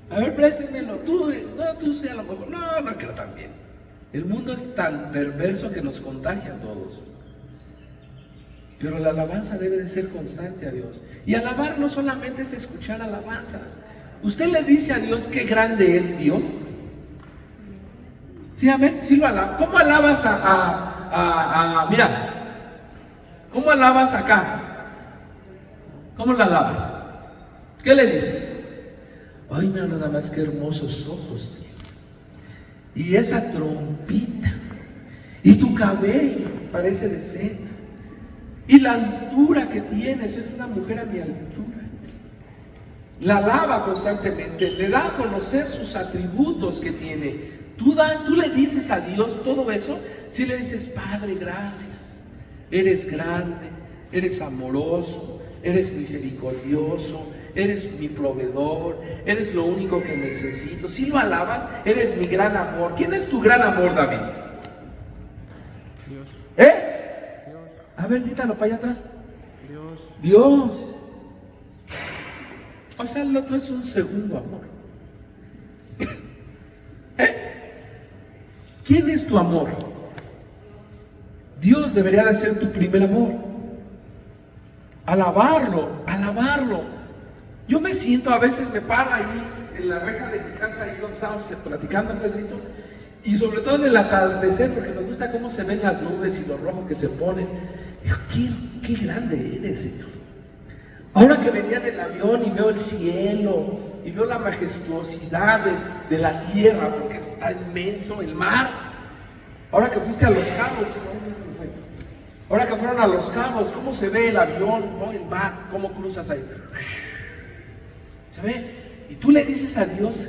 A ver, préstemelo. Tú sí, a lo mejor. No creo también. El mundo es tan perverso que nos contagia a todos. Pero la alabanza debe de ser constante a Dios. Y alabar no solamente es escuchar alabanzas. ¿Usted le dice a Dios qué grande es Dios? Sí, amén, sí lo alabas. ¿Cómo alabas mira, cómo alabas acá? ¿Cómo la alabas? ¿Qué le dices? Ay, mira nada más qué hermosos ojos tienes. Y esa trompita. Y tu cabello parece de seda. Y la altura que tienes, es una mujer a mi altura. La alaba constantemente, le da a conocer sus atributos que tiene. Tú le dices a Dios todo eso, si le dices, Padre, gracias, eres grande, eres amoroso, eres misericordioso, eres mi proveedor, eres lo único que necesito. Si lo alabas, eres mi gran amor. ¿Quién es tu gran amor, David? Dios. Dios. A ver, grítalo para allá atrás. Dios. O sea, el otro es un segundo amor. ¿Quién es tu amor? Dios debería de ser tu primer amor. Alabarlo. Yo me siento, a veces me paro ahí en la reja de mi casa, ahí donde estamos platicando, Pedrito, y sobre todo en el atardecer, porque me gusta cómo se ven las nubes y lo rojo que se ponen. Digo, qué grande eres, Señor. Ahora que venía en el avión y veo el cielo y veo la majestuosidad de la tierra, porque está inmenso el mar. Ahora que fuiste a Los Cabos, ahora que fueron a Los Cabos, ¿cómo se ve el avión, no? El mar, cómo cruzas ahí. ¿Se ve? Y tú le dices a Dios,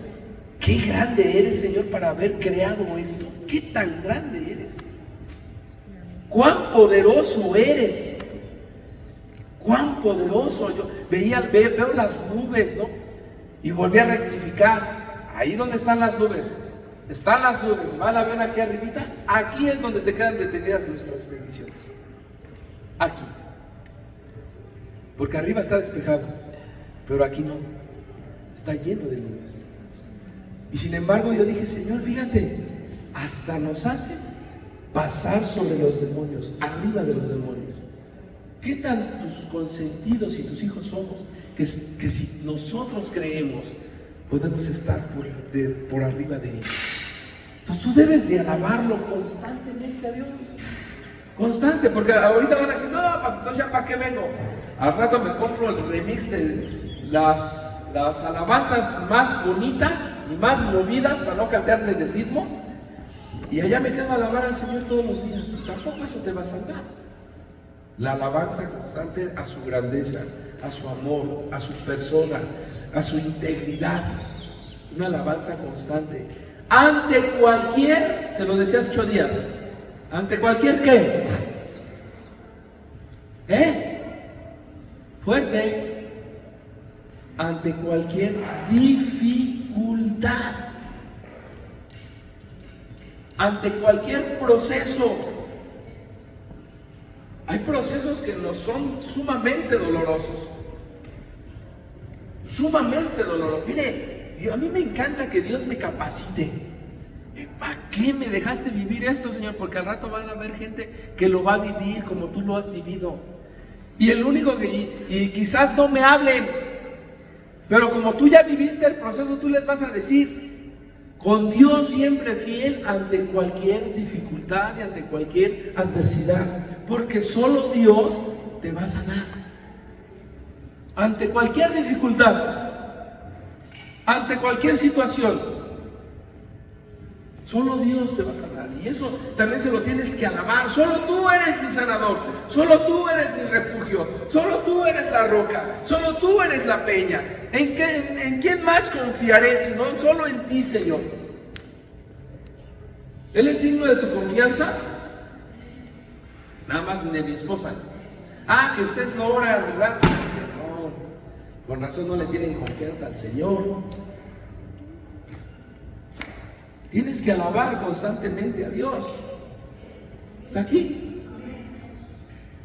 qué grande eres, Señor, para haber creado esto. Qué tan grande eres. Cuán poderoso eres. Cuán poderoso. Yo veo las nubes, ¿no? Y volví a rectificar. Ahí donde están las nubes. Están las nubes. ¿Va el avión aquí arribita? Aquí es donde se quedan detenidas nuestras bendiciones. Aquí. Porque arriba está despejado. Pero aquí no. Está lleno de nubes. Y sin embargo yo dije, Señor, fíjate, hasta nos haces pasar sobre los demonios, arriba de los demonios. ¿Qué tan tus consentidos y tus hijos somos? Que si nosotros creemos, podemos estar por arriba de ellos. Entonces tú debes de alabarlo constantemente a Dios. Constante, porque ahorita van a decir, no, pastor, ¿ya para qué vengo? Al rato me compro el remix de las alabanzas más bonitas y más movidas para no cambiarle de ritmo. Y allá me quedo a alabar al Señor todos los días. Y tampoco eso te va a salvar. La alabanza constante a su grandeza, a su amor, a su persona, a su integridad. Una alabanza constante. Ante cualquier, se lo decía hace 8 días, ante cualquier ¿qué? Fuerte. Ante cualquier dificultad. Ante cualquier proceso. Hay procesos que nos son sumamente dolorosos. Sumamente dolorosos. Mire, a mí me encanta que Dios me capacite. ¿Para qué me dejaste vivir esto, Señor? Porque al rato van a haber gente que lo va a vivir como tú lo has vivido. Y el único que, y quizás no me hablen, pero como tú ya viviste el proceso, tú les vas a decir, con Dios siempre fiel ante cualquier dificultad y ante cualquier adversidad, porque solo Dios te va a sanar. Ante cualquier dificultad, ante cualquier situación, solo Dios te va a sanar. Y eso también se lo tienes que alabar. Solo tú eres mi sanador. Solo tú eres mi refugio. Solo tú eres la roca. Solo tú eres la peña. ¿En quién más confiaré sino solo en ti, Señor? ¿Él es digno de tu confianza? Nada más de mi esposa. Que ustedes no oran, ¿verdad? No, con razón no le tienen confianza al Señor. Tienes que alabar constantemente a Dios. Está aquí.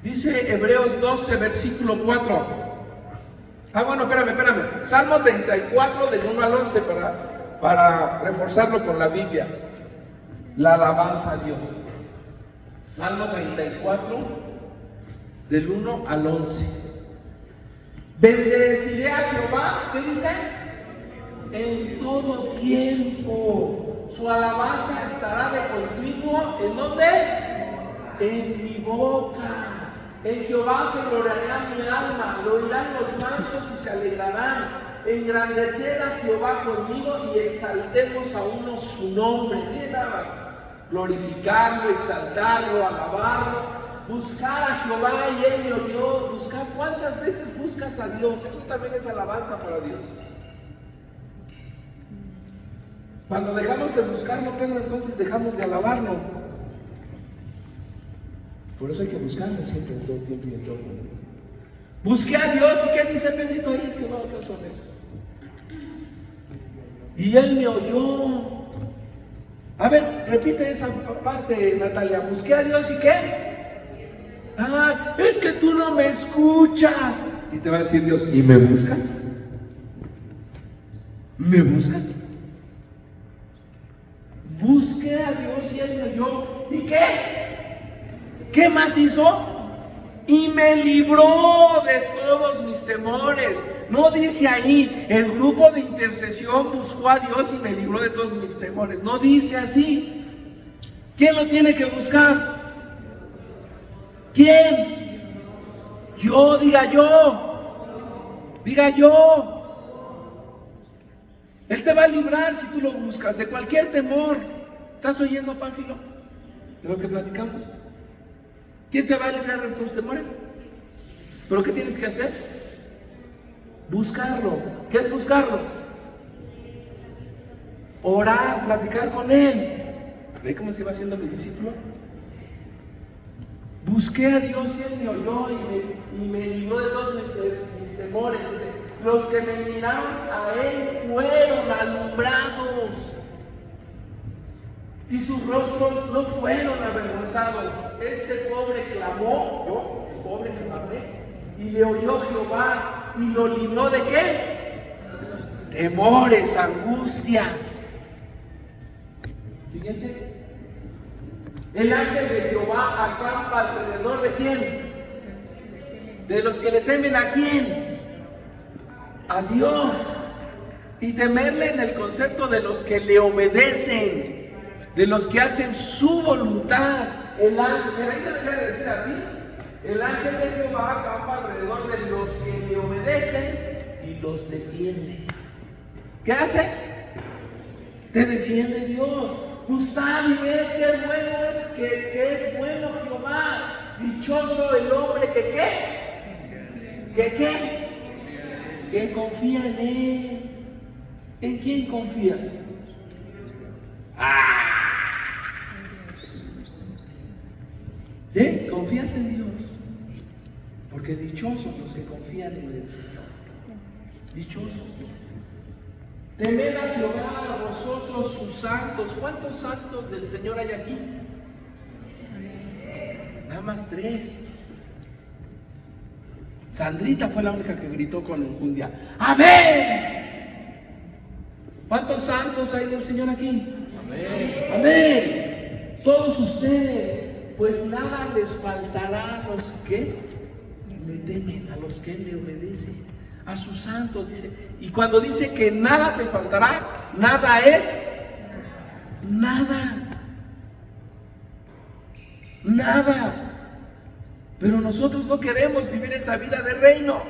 Dice Hebreos 12, versículo 4. Bueno, espérame. Salmo 34, del 1 al 11, para reforzarlo con la Biblia. La alabanza a Dios. Salmo 34, del 1 al 11. Bendeciré a Jehová, ¿qué dice? En todo tiempo. Su alabanza estará de continuo, ¿en dónde? En mi boca. En Jehová se gloriará mi alma, lo oirán los mansos y se alegrarán. Engrandecer a Jehová conmigo y exaltemos a uno su nombre. Miren nada más, glorificarlo, exaltarlo, alabarlo, buscar a Jehová y Él me oyó. Buscar, ¿cuántas veces buscas a Dios? Eso también es alabanza para Dios. Cuando dejamos de buscarlo, Pedro, entonces dejamos de alabarlo. Por eso hay que buscarlo siempre, en todo tiempo y en todo momento. Busqué a Dios, ¿y qué dice Pedrito? Ahí es que no alcanzo a ver. Y Él me oyó. A ver, repite esa parte, Natalia. Busqué a Dios, ¿y qué? Es que tú no me escuchas. Y te va a decir Dios, ¿y me buscas? ¿Me buscas? Busqué a Dios y Él me oyó. ¿Y qué? ¿Qué más hizo? Y me libró de todos mis temores. No dice ahí, el grupo de intercesión buscó a Dios y me libró de todos mis temores. No dice así. ¿Quién lo tiene que buscar? ¿Quién? Yo, diga yo. Diga yo. Él te va a librar si tú lo buscas de cualquier temor. ¿Estás oyendo, Pánfilo? De lo que platicamos. ¿Quién te va a librar de tus temores? ¿Pero qué tienes que hacer? Buscarlo. ¿Qué es buscarlo? Orar, platicar con Él. ¿Ve cómo se va haciendo mi discípulo? Busqué a Dios y Él me oyó y me libró de todos mis temores. Dice, los que me miraron a Él fueron alumbrados y sus rostros no fueron avergonzados. Ese pobre clamó, el pobre clamé, y le oyó Jehová y lo libró de ¿qué? Temores, angustias. Fíjate, El ángel de Jehová acampa alrededor de ¿quién? De los que le temen. ¿A quién? A Dios. Y temerle en el concepto de los que le obedecen, de los que hacen su voluntad. El ángel, ahí debería de decir así: el ángel de Jehová acampa alrededor de los que le obedecen y los defiende. ¿Qué hace? Te defiende Dios. Gustad y ved qué bueno es, que es bueno Jehová. Dichoso el hombre que que confía en Él. ¿En quién confías? ¿Sí? ¿Confías en Dios? Porque dichosos los que confían en el Señor. Dichosos. Temed a Jehová a vosotros sus santos. ¿Cuántos santos del Señor hay aquí? Nada más 3. Sandrita fue la única que gritó con enjundia: ¡amén! ¿Cuántos santos hay del Señor aquí? Amén. Amén. Todos ustedes, pues nada les faltará a los que le temen, a los que le obedecen, a sus santos, dice. Y cuando dice que nada te faltará, nada es nada. Nada. Pero nosotros no queremos vivir esa vida de reino.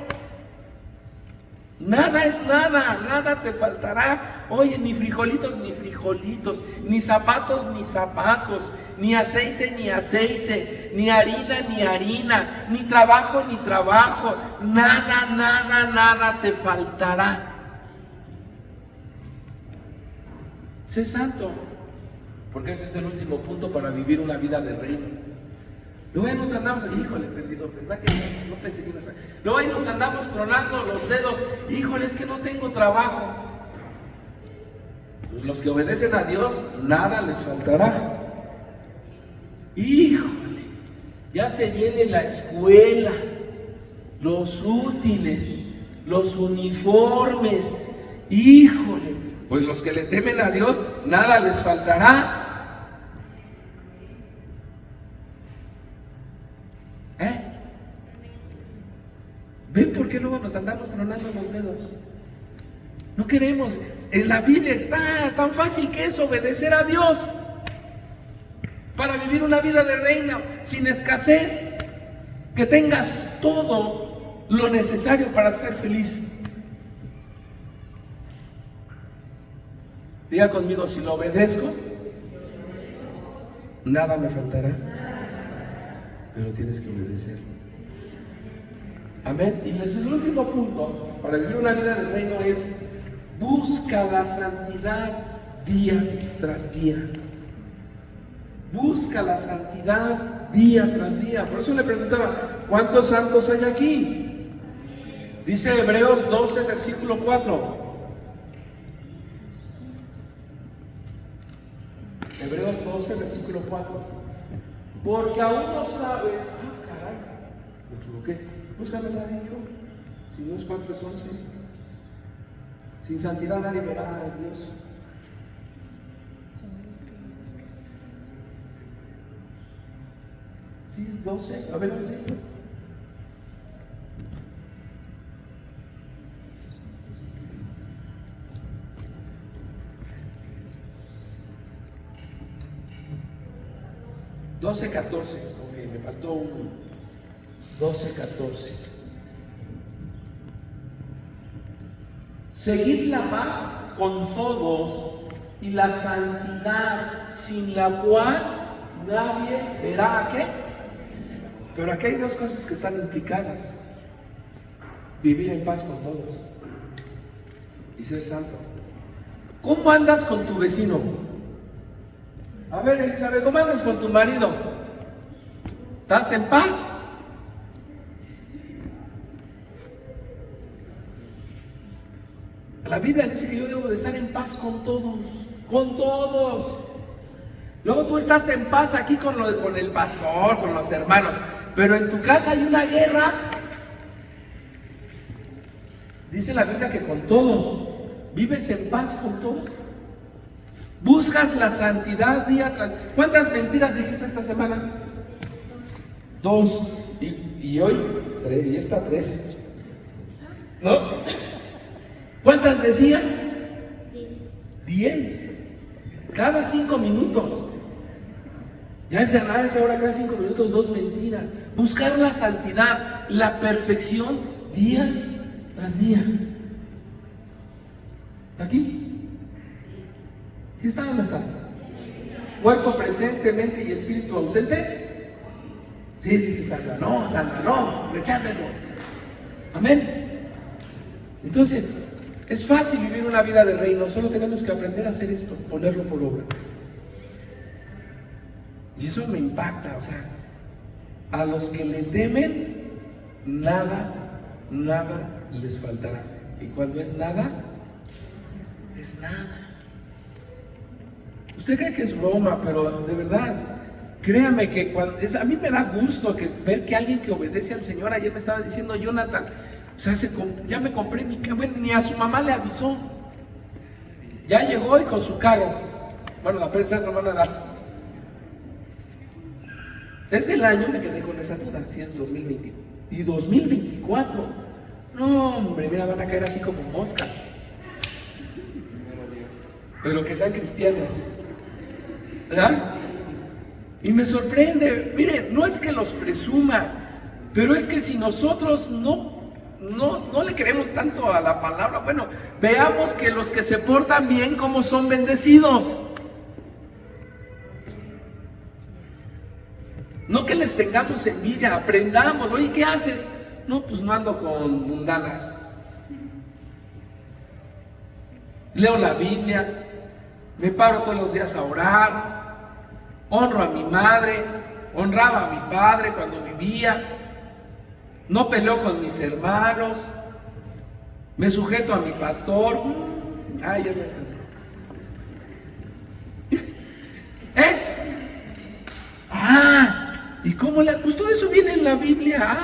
Nada es nada, nada te faltará. Oye, ni frijolitos, ni frijolitos, ni zapatos, ni zapatos, ni aceite, ni aceite, ni harina, ni harina, ni trabajo, ni trabajo. Nada, nada, nada te faltará. Sé santo, porque ese es el último punto para vivir una vida de reino. Luego ahí nos andamos, híjole, perdido, ¿verdad que no pensé que iba a ser? Luego ahí nos andamos tronando los dedos, híjole, es que no tengo trabajo. Pues los que obedecen a Dios, nada les faltará. Híjole, ya se viene la escuela, los útiles, los uniformes, híjole, pues los que le temen a Dios, nada les faltará. ¿Ven por qué luego nos andamos tronando los dedos? No queremos. En la Biblia está tan fácil que es obedecer a Dios para vivir una vida de reino, sin escasez, que tengas todo lo necesario para ser feliz. Diga conmigo: si lo obedezco, nada me faltará. Pero tienes que obedecer. Amén. Y el último punto para vivir una vida de reino es: busca la santidad día tras día. Busca la santidad día tras día. Por eso le preguntaba: ¿cuántos santos hay aquí? Dice Hebreos 12, versículo 4. Hebreos 12, versículo 4. Porque aún no sabes. Caray, me equivoqué. Búscamela, hijo. Si no es 4, es 11. Sin santidad nadie verá a Dios. Sí, es 12. A ver, 11. $12:14. Ok, me faltó uno. 12:14. Seguid la paz con todos y la santidad, sin la cual nadie verá a qué. Pero aquí hay dos cosas que están implicadas: vivir en paz con todos y ser santo. ¿Cómo andas con tu vecino? A ver, Elizabeth, ¿cómo andas con tu marido? ¿Estás en paz? La Biblia dice que yo debo de estar en paz con todos, con todos. Luego tú estás en paz aquí con el pastor, con los hermanos, pero en tu casa hay una guerra. Dice la Biblia que con todos, ¿vives en paz con todos? Buscas la santidad día tras... ¿Cuántas mentiras dijiste esta semana? 2. Y hoy, 3, y esta 3. ¿No? ¿Cuántas decías? 10. Cada 5 minutos. Ya es ganar esa hora, cada 5 minutos, 2 mentiras. Buscar la santidad, la perfección, día tras día. ¿Está aquí? ¿Sí está o no está? ¿Cuerpo presente, mente y espíritu ausente? Sí, dice Sandra. No, Sandra, no, rechácenlo. Amén. Entonces, es fácil vivir una vida de reino, solo tenemos que aprender a hacer esto, ponerlo por obra. Y eso me impacta, o sea, a los que le temen, nada les faltará. Y cuando es nada, es nada. Usted cree que es broma, pero de verdad, créame que a mí me da gusto ver que alguien que obedece al Señor. Ayer me estaba diciendo Jonathan, o sea, ya me compré mi carro, bueno, ni a su mamá le avisó. Ya llegó y con su carro. Bueno, la prensa no van a dar. Desde el año me quedé con esa duda, si es 2020 y 2024. No, hombre, mira, van a caer así como moscas. Pero que sean cristianas, ¿verdad? Y me sorprende, miren, no es que los presuma, pero es que si nosotros no le queremos tanto a la palabra, bueno, veamos que los que se portan bien, como son bendecidos. No que les tengamos envidia, aprendamos. Oye, ¿qué haces? No, pues no ando con mundanas. Leo la Biblia, me paro todos los días a orar, honro a mi madre, honraba a mi padre cuando vivía, no peleo con mis hermanos, me sujeto a mi pastor. Ay, ya me cansé. ¿Y cómo pues todo eso viene en la Biblia?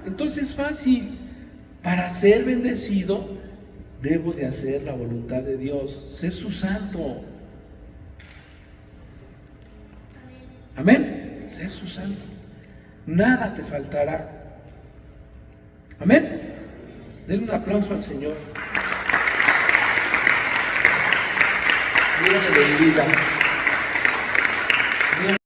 Entonces es fácil. Para ser bendecido, debo de hacer la voluntad de Dios, ser su santo. Amén. Ser su santo. Nada te faltará. Amén. Denle un aplauso al Señor. Dios le bendiga.